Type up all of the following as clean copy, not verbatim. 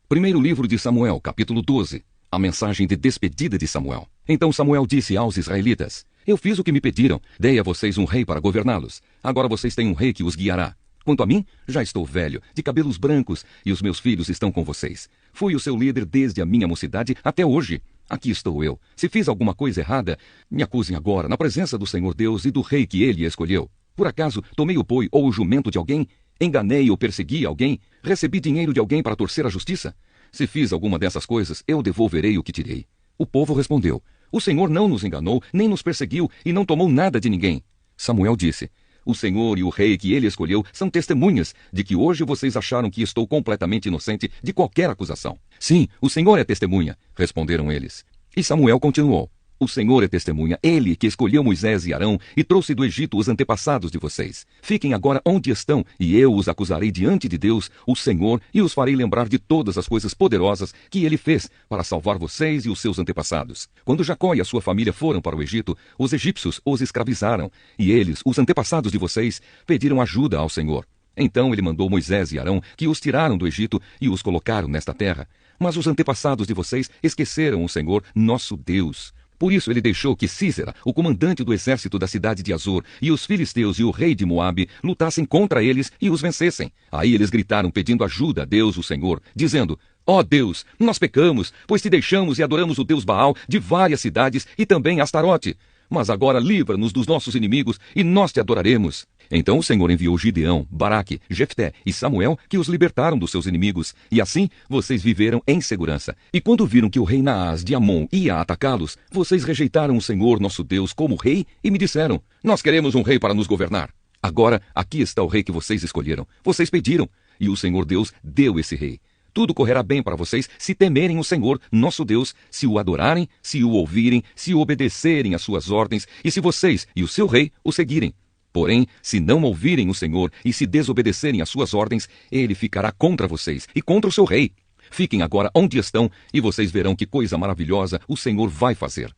Primeiro livro de Samuel, capítulo 12. A mensagem de despedida de Samuel. Então Samuel disse aos israelitas: Eu fiz o que me pediram, dei a vocês um rei para governá-los. Agora vocês têm um rei que os guiará. Quanto a mim, já estou velho, de cabelos brancos, e os meus filhos estão com vocês. Fui o seu líder desde a minha mocidade até hoje. Aqui estou eu. Se fiz alguma coisa errada, me acusem agora, na presença do Senhor Deus e do rei que ele escolheu. Por acaso, tomei o boi ou o jumento de alguém? Enganei ou persegui alguém? Recebi dinheiro de alguém para torcer a justiça? Se fiz alguma dessas coisas, eu devolverei o que tirei. O povo respondeu: O Senhor não nos enganou, nem nos perseguiu, e não tomou nada de ninguém. Samuel disse: O Senhor e o rei que ele escolheu são testemunhas de que hoje vocês acharam que estou completamente inocente de qualquer acusação. Sim, o Senhor é testemunha, responderam eles. E Samuel continuou: O Senhor é testemunha, ele que escolheu Moisés e Arão e trouxe do Egito os antepassados de vocês. Fiquem agora onde estão, e eu os acusarei diante de Deus, o Senhor, e os farei lembrar de todas as coisas poderosas que ele fez para salvar vocês e os seus antepassados. Quando Jacó e a sua família foram para o Egito, os egípcios os escravizaram, e eles, os antepassados de vocês, pediram ajuda ao Senhor. Então ele mandou Moisés e Arão, que os tiraram do Egito e os colocaram nesta terra. Mas os antepassados de vocês esqueceram o Senhor, nosso Deus. Por isso ele deixou que Sísera, o comandante do exército da cidade de Azor, e os filisteus e o rei de Moabe lutassem contra eles e os vencessem. Aí eles gritaram pedindo ajuda a Deus, o Senhor, dizendo: Ó Deus, nós pecamos, pois te deixamos e adoramos o Deus Baal de várias cidades e também Astarote. Mas agora livra-nos dos nossos inimigos e nós te adoraremos. Então o Senhor enviou Gideão, Baraque, Jefté e Samuel, que os libertaram dos seus inimigos, e assim vocês viveram em segurança. E quando viram que o rei Naás de Amon ia atacá-los, vocês rejeitaram o Senhor nosso Deus como rei e me disseram: Nós queremos um rei para nos governar. Agora aqui está o rei que vocês escolheram. Vocês pediram, e o Senhor Deus deu esse rei. Tudo correrá bem para vocês se temerem o Senhor, nosso Deus, se o adorarem, se o ouvirem, se obedecerem às suas ordens, e se vocês e o seu rei o seguirem. Porém, se não ouvirem o Senhor e se desobedecerem às suas ordens, ele ficará contra vocês e contra o seu rei. Fiquem agora onde estão e vocês verão que coisa maravilhosa o Senhor vai fazer.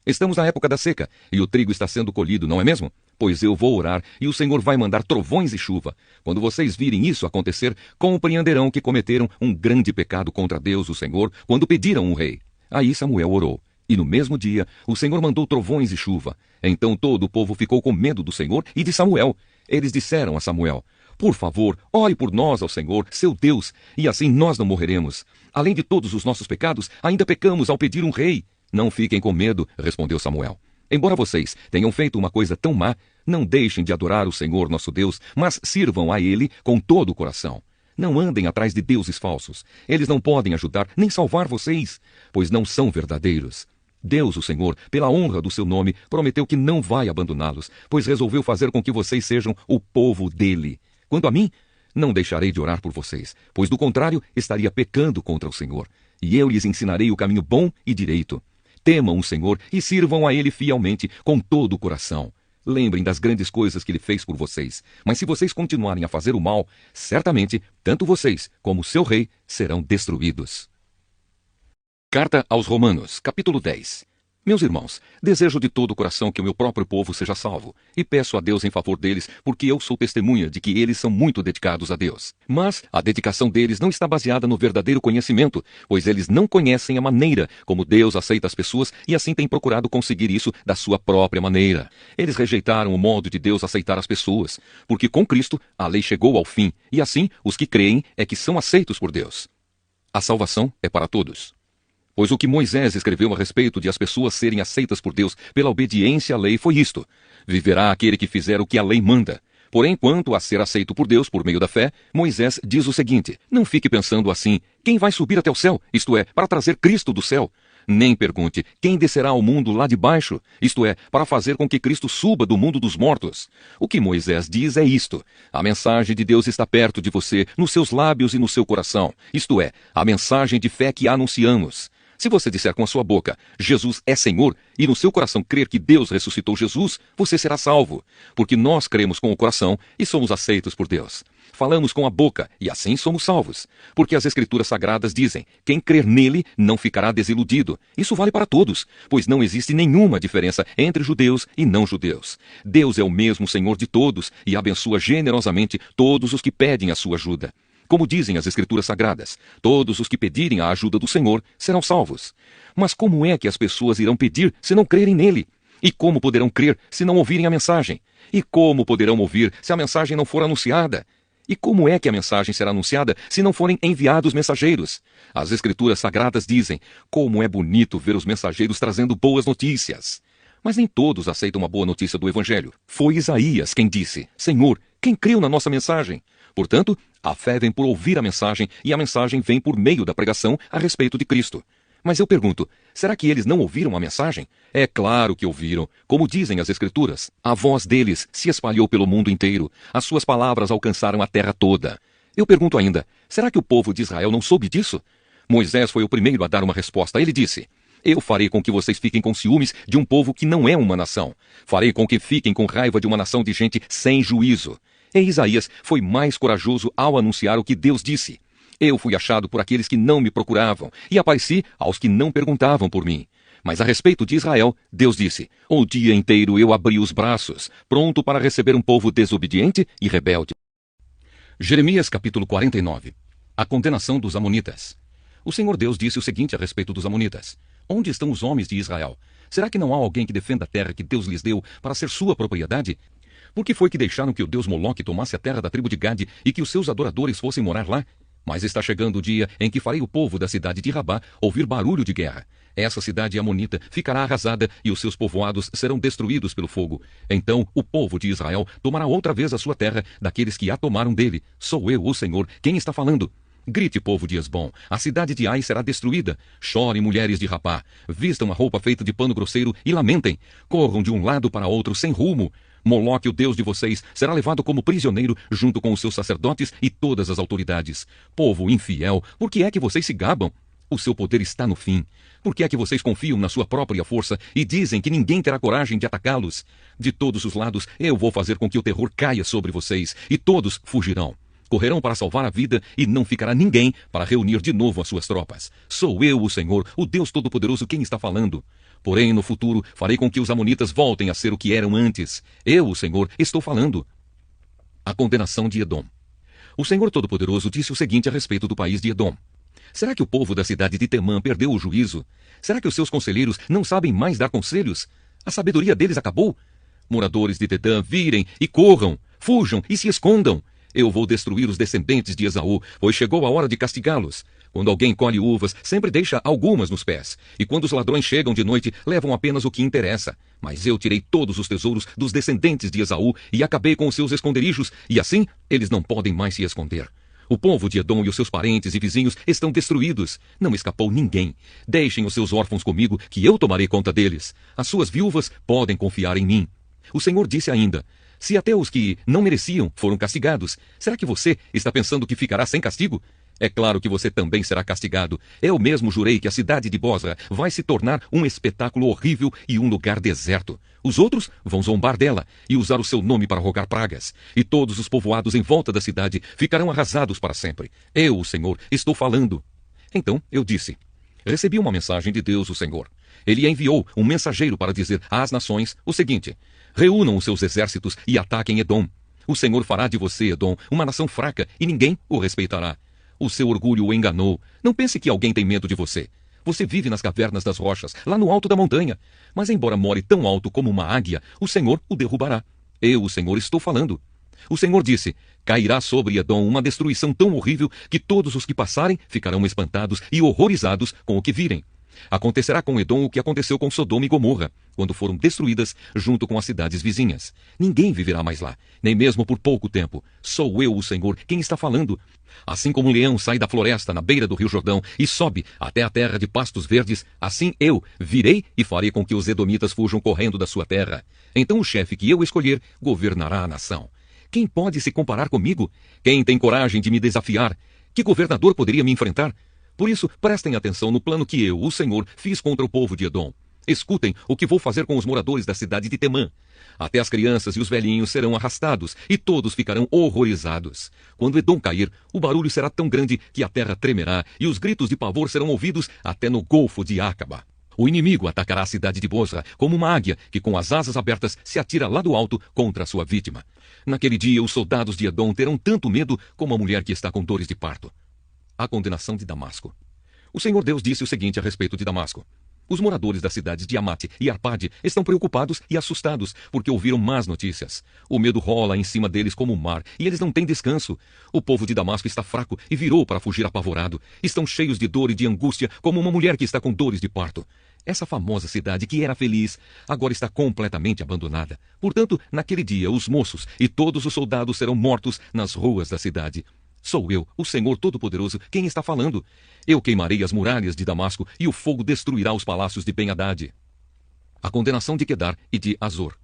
Estamos na época da seca e o trigo está sendo colhido, não é mesmo? Pois eu vou orar e o Senhor vai mandar trovões e chuva. Quando vocês virem isso acontecer, compreenderão que cometeram um grande pecado contra Deus, o Senhor, quando pediram um rei. Aí Samuel orou. E no mesmo dia, o Senhor mandou trovões e chuva. Então todo o povo ficou com medo do Senhor e de Samuel. Eles disseram a Samuel: Por favor, ore por nós ao Senhor, seu Deus, e assim nós não morreremos. Além de todos os nossos pecados, ainda pecamos ao pedir um rei. Não fiquem com medo, respondeu Samuel. Embora vocês tenham feito uma coisa tão má, não deixem de adorar o Senhor nosso Deus, mas sirvam a Ele com todo o coração. Não andem atrás de deuses falsos. Eles não podem ajudar nem salvar vocês, pois não são verdadeiros. Deus, o Senhor, pela honra do seu nome, prometeu que não vai abandoná-los, pois resolveu fazer com que vocês sejam o povo dele. Quanto a mim, não deixarei de orar por vocês, pois do contrário estaria pecando contra o Senhor. E eu lhes ensinarei o caminho bom e direito. Temam o Senhor e sirvam a ele fielmente, com todo o coração. Lembrem das grandes coisas que ele fez por vocês. Mas se vocês continuarem a fazer o mal, certamente, tanto vocês como seu rei serão destruídos. Carta aos Romanos, capítulo 10. Meus irmãos, desejo de todo o coração que o meu próprio povo seja salvo, e peço a Deus em favor deles, porque eu sou testemunha de que eles são muito dedicados a Deus. Mas a dedicação deles não está baseada no verdadeiro conhecimento, pois eles não conhecem a maneira como Deus aceita as pessoas e assim têm procurado conseguir isso da sua própria maneira. Eles rejeitaram o modo de Deus aceitar as pessoas, porque com Cristo a lei chegou ao fim, e assim os que creem é que são aceitos por Deus. A salvação é para todos. Pois o que Moisés escreveu a respeito de as pessoas serem aceitas por Deus pela obediência à lei foi isto: viverá aquele que fizer o que a lei manda. Porém, quanto a ser aceito por Deus por meio da fé, Moisés diz o seguinte: não fique pensando assim: quem vai subir até o céu, isto é, para trazer Cristo do céu? Nem pergunte: quem descerá ao mundo lá de baixo, isto é, para fazer com que Cristo suba do mundo dos mortos? O que Moisés diz é isto: a mensagem de Deus está perto de você, nos seus lábios e no seu coração, isto é, a mensagem de fé que anunciamos. Se você disser com a sua boca, Jesus é Senhor, e no seu coração crer que Deus ressuscitou Jesus, você será salvo. Porque nós cremos com o coração e somos aceitos por Deus. Falamos com a boca e assim somos salvos. Porque as Escrituras Sagradas dizem: quem crer nele não ficará desiludido. Isso vale para todos, pois não existe nenhuma diferença entre judeus e não judeus. Deus é o mesmo Senhor de todos e abençoa generosamente todos os que pedem a sua ajuda. Como dizem as Escrituras Sagradas, todos os que pedirem a ajuda do Senhor serão salvos. Mas como é que as pessoas irão pedir se não crerem nele? E como poderão crer se não ouvirem a mensagem? E como poderão ouvir se a mensagem não for anunciada? E como é que a mensagem será anunciada se não forem enviados mensageiros? As Escrituras Sagradas dizem: como é bonito ver os mensageiros trazendo boas notícias. Mas nem todos aceitam uma boa notícia do Evangelho. Foi Isaías quem disse: Senhor, quem creu na nossa mensagem? Portanto, a fé vem por ouvir a mensagem, e a mensagem vem por meio da pregação a respeito de Cristo. Mas eu pergunto, será que eles não ouviram a mensagem? É claro que ouviram. Como dizem as Escrituras, a voz deles se espalhou pelo mundo inteiro. As suas palavras alcançaram a terra toda. Eu pergunto ainda, será que o povo de Israel não soube disso? Moisés foi o primeiro a dar uma resposta. Ele disse: eu farei com que vocês fiquem com ciúmes de um povo que não é uma nação. Farei com que fiquem com raiva de uma nação de gente sem juízo. E Isaías foi mais corajoso ao anunciar o que Deus disse. Eu fui achado por aqueles que não me procuravam, e apareci aos que não perguntavam por mim. Mas a respeito de Israel, Deus disse: o dia inteiro eu abri os braços, pronto para receber um povo desobediente e rebelde. Jeremias capítulo 49. A condenação dos amonitas. O Senhor Deus disse o seguinte a respeito dos amonitas: onde estão os homens de Israel? Será que não há alguém que defenda a terra que Deus lhes deu para ser sua propriedade? Por que foi que deixaram que o Deus Moloque tomasse a terra da tribo de Gade e que os seus adoradores fossem morar lá? Mas está chegando o dia em que farei o povo da cidade de Rabá ouvir barulho de guerra. Essa cidade amonita ficará arrasada e os seus povoados serão destruídos pelo fogo. Então o povo de Israel tomará outra vez a sua terra daqueles que a tomaram dele. Sou eu, o Senhor, quem está falando. Grite, povo de Esbom, a cidade de Ai será destruída. Chorem, mulheres de Rabá, vistam a roupa feita de pano grosseiro e lamentem. Corram de um lado para outro sem rumo. Moloque, o Deus de vocês, será levado como prisioneiro junto com os seus sacerdotes e todas as autoridades. Povo infiel, por que é que vocês se gabam? O seu poder está no fim. Por que é que vocês confiam na sua própria força e dizem que ninguém terá coragem de atacá-los? De todos os lados, eu vou fazer com que o terror caia sobre vocês, e todos fugirão. Correrão para salvar a vida, e não ficará ninguém para reunir de novo as suas tropas. Sou eu, o Senhor, o Deus Todo-Poderoso, quem está falando. Porém, no futuro, farei com que os amonitas voltem a ser o que eram antes. Eu, o Senhor, estou falando. A condenação de Edom. O Senhor Todo-Poderoso disse o seguinte a respeito do país de Edom: será que o povo da cidade de Temã perdeu o juízo? Será que os seus conselheiros não sabem mais dar conselhos? A sabedoria deles acabou? Moradores de Dedã, virem e corram, fujam e se escondam. Eu vou destruir os descendentes de Esaú, pois chegou a hora de castigá-los. Quando alguém colhe uvas, sempre deixa algumas nos pés. E quando os ladrões chegam de noite, levam apenas o que interessa. Mas eu tirei todos os tesouros dos descendentes de Esaú e acabei com os seus esconderijos, e assim eles não podem mais se esconder. O povo de Edom e os seus parentes e vizinhos estão destruídos. Não escapou ninguém. Deixem os seus órfãos comigo, que eu tomarei conta deles. As suas viúvas podem confiar em mim. O Senhor disse ainda: se até os que não mereciam foram castigados, será que você está pensando que ficará sem castigo? É claro que você também será castigado. Eu mesmo jurei que a cidade de Bosra vai se tornar um espetáculo horrível e um lugar deserto. Os outros vão zombar dela e usar o seu nome para rogar pragas. E todos os povoados em volta da cidade ficarão arrasados para sempre. Eu, o Senhor, estou falando. Então eu disse: recebi uma mensagem de Deus, o Senhor. Ele enviou um mensageiro para dizer às nações o seguinte: reúnam os seus exércitos e ataquem Edom. O Senhor fará de você, Edom, uma nação fraca, e ninguém o respeitará. O seu orgulho o enganou. Não pense que alguém tem medo de você. Você vive nas cavernas das rochas, lá no alto da montanha. Mas embora more tão alto como uma águia, o Senhor o derrubará. Eu, o Senhor, estou falando. O Senhor disse: cairá sobre Edom uma destruição tão horrível que todos os que passarem ficarão espantados e horrorizados com o que virem. Acontecerá com Edom o que aconteceu com Sodoma e Gomorra, quando foram destruídas junto com as cidades vizinhas. Ninguém viverá mais lá, nem mesmo por pouco tempo. Sou eu, o Senhor, quem está falando. Assim como um leão sai da floresta na beira do rio Jordão e sobe até a terra de pastos verdes, assim eu virei e farei com que os edomitas fujam correndo da sua terra. Então o chefe que eu escolher governará a nação. Quem pode se comparar comigo? Quem tem coragem de me desafiar? Que governador poderia me enfrentar? Por isso, prestem atenção no plano que eu, o Senhor, fiz contra o povo de Edom. Escutem o que vou fazer com os moradores da cidade de Temã. Até as crianças e os velhinhos serão arrastados, e todos ficarão horrorizados. Quando Edom cair, o barulho será tão grande que a terra tremerá, e os gritos de pavor serão ouvidos até no Golfo de Acaba. O inimigo atacará a cidade de Bosra como uma águia que com as asas abertas se atira lá do alto contra a sua vítima. Naquele dia os soldados de Edom terão tanto medo como a mulher que está com dores de parto. A condenação de Damasco. O Senhor Deus disse o seguinte a respeito de Damasco. Os moradores das cidades de Amate e Arpade estão preocupados e assustados porque ouviram más notícias. O medo rola em cima deles como o mar e eles não têm descanso. O povo de Damasco está fraco e virou para fugir apavorado. Estão cheios de dor e de angústia como uma mulher que está com dores de parto. Essa famosa cidade que era feliz agora está completamente abandonada. Portanto, naquele dia os moços e todos os soldados serão mortos nas ruas da cidade. Sou eu, o Senhor Todo-Poderoso, quem está falando. Eu queimarei as muralhas de Damasco e o fogo destruirá os palácios de Ben-Hadad. A condenação de Quedar e de Azor.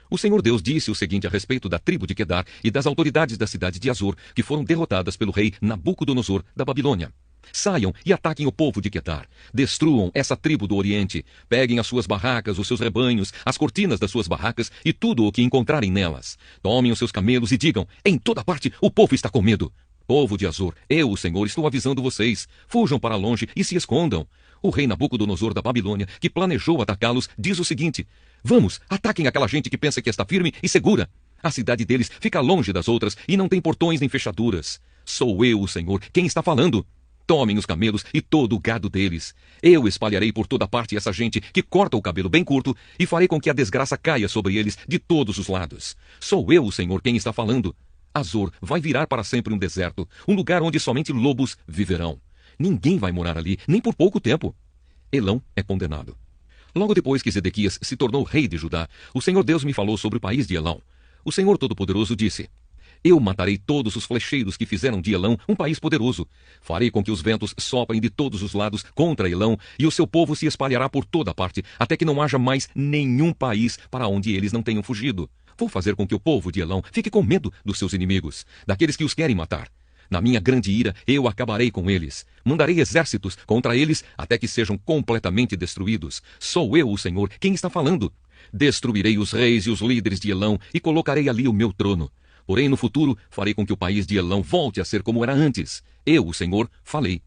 O Senhor Deus disse o seguinte a respeito da tribo de Quedar e das autoridades da cidade de Azor, que foram derrotadas pelo rei Nabucodonosor da Babilônia. Saiam e ataquem o povo de Quedar. Destruam essa tribo do Oriente. Peguem as suas barracas, os seus rebanhos, as cortinas das suas barracas e tudo o que encontrarem nelas. Tomem os seus camelos e digam, em toda parte o povo está com medo. Povo de Azor, eu, o Senhor, estou avisando vocês. Fujam para longe e se escondam. O rei Nabucodonosor da Babilônia, que planejou atacá-los, diz o seguinte: vamos, ataquem aquela gente que pensa que está firme e segura. A cidade deles fica longe das outras e não tem portões nem fechaduras. Sou eu, o Senhor, quem está falando. Tomem os camelos e todo o gado deles. Eu espalharei por toda parte essa gente que corta o cabelo bem curto e farei com que a desgraça caia sobre eles de todos os lados. Sou eu, o Senhor, quem está falando. Azor vai virar para sempre um deserto, um lugar onde somente lobos viverão. Ninguém vai morar ali, nem por pouco tempo. Elão é condenado. Logo depois que Zedequias se tornou rei de Judá, o Senhor Deus me falou sobre o país de Elão. O Senhor Todo-Poderoso disse: eu matarei todos os flecheiros que fizeram de Elão um país poderoso. Farei com que os ventos soprem de todos os lados contra Elão, e o seu povo se espalhará por toda parte, até que não haja mais nenhum país para onde eles não tenham fugido. Vou fazer com que o povo de Elão fique com medo dos seus inimigos, daqueles que os querem matar. Na minha grande ira, eu acabarei com eles. Mandarei exércitos contra eles até que sejam completamente destruídos. Sou eu, o Senhor, quem está falando. Destruirei os reis e os líderes de Elão e colocarei ali o meu trono. Porém, no futuro, farei com que o país de Elão volte a ser como era antes. Eu, o Senhor, falei.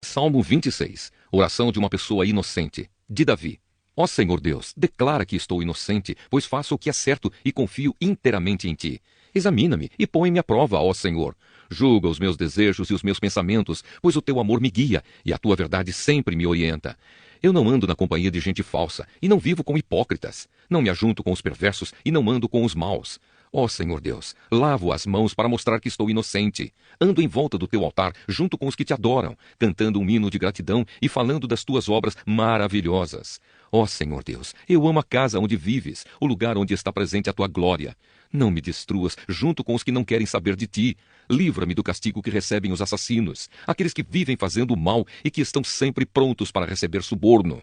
Salmo 26. Oração de uma pessoa inocente. De Davi. Ó Senhor Deus, declara que estou inocente, pois faço o que é certo e confio inteiramente em Ti. Examina-me e põe-me à prova, ó Senhor. Julga os meus desejos e os meus pensamentos, pois o Teu amor me guia e a Tua verdade sempre me orienta. Eu não ando na companhia de gente falsa e não vivo com hipócritas. Não me ajunto com os perversos e não ando com os maus. Ó Senhor Deus, lavo as mãos para mostrar que estou inocente. Ando em volta do Teu altar, junto com os que Te adoram, cantando um hino de gratidão e falando das Tuas obras maravilhosas. Ó Senhor Deus, eu amo a casa onde vives, o lugar onde está presente a Tua glória. Não me destruas junto com os que não querem saber de Ti. Livra-me do castigo que recebem os assassinos, aqueles que vivem fazendo o mal e que estão sempre prontos para receber suborno.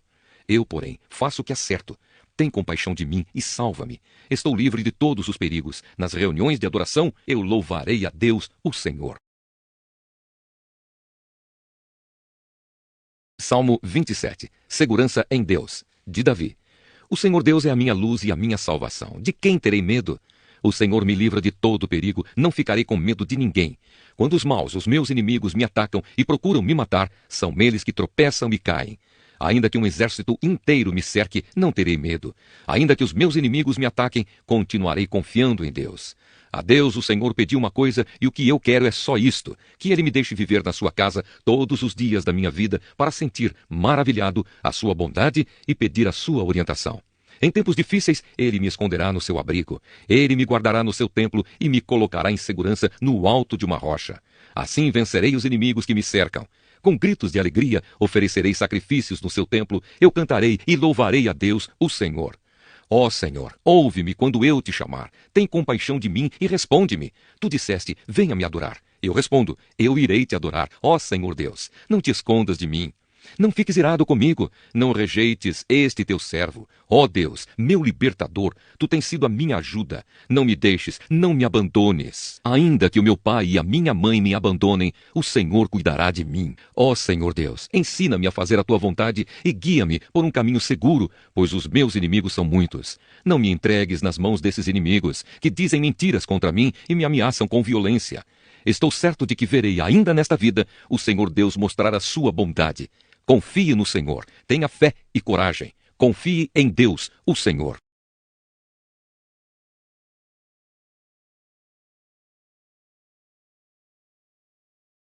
Eu, porém, faço o que é certo. Tem compaixão de mim e salva-me. Estou livre de todos os perigos. Nas reuniões de adoração, eu louvarei a Deus, o Senhor. Salmo 27. Segurança em Deus. De Davi. O Senhor Deus é a minha luz e a minha salvação. De quem terei medo? O Senhor me livra de todo perigo, não ficarei com medo de ninguém. Quando os maus, os meus inimigos, me atacam e procuram me matar, são eles que tropeçam e caem. Ainda que um exército inteiro me cerque, não terei medo. Ainda que os meus inimigos me ataquem, continuarei confiando em Deus. A Deus o Senhor pediu uma coisa e o que eu quero é só isto, que Ele me deixe viver na sua casa todos os dias da minha vida para sentir, maravilhado, a sua bondade e pedir a sua orientação. Em tempos difíceis, Ele me esconderá no seu abrigo. Ele me guardará no seu templo e me colocará em segurança no alto de uma rocha. Assim vencerei os inimigos que me cercam. Com gritos de alegria, oferecerei sacrifícios no seu templo. Eu cantarei e louvarei a Deus, o Senhor. Ó Senhor, ouve-me quando eu te chamar. Tem compaixão de mim e responde-me. Tu disseste, venha me adorar. Eu respondo, eu irei te adorar, ó Senhor Deus. Não te escondas de mim. Não fiques irado comigo, não rejeites este teu servo. Ó Deus, meu libertador, tu tens sido a minha ajuda. Não me deixes, não me abandones. Ainda que o meu pai e a minha mãe me abandonem, o Senhor cuidará de mim. Ó Senhor Deus, ensina-me a fazer a tua vontade e guia-me por um caminho seguro, pois os meus inimigos são muitos. Não me entregues nas mãos desses inimigos, que dizem mentiras contra mim e me ameaçam com violência. Estou certo de que verei ainda nesta vida o Senhor Deus mostrar a sua bondade. Confie no Senhor. Tenha fé e coragem. Confie em Deus, o Senhor.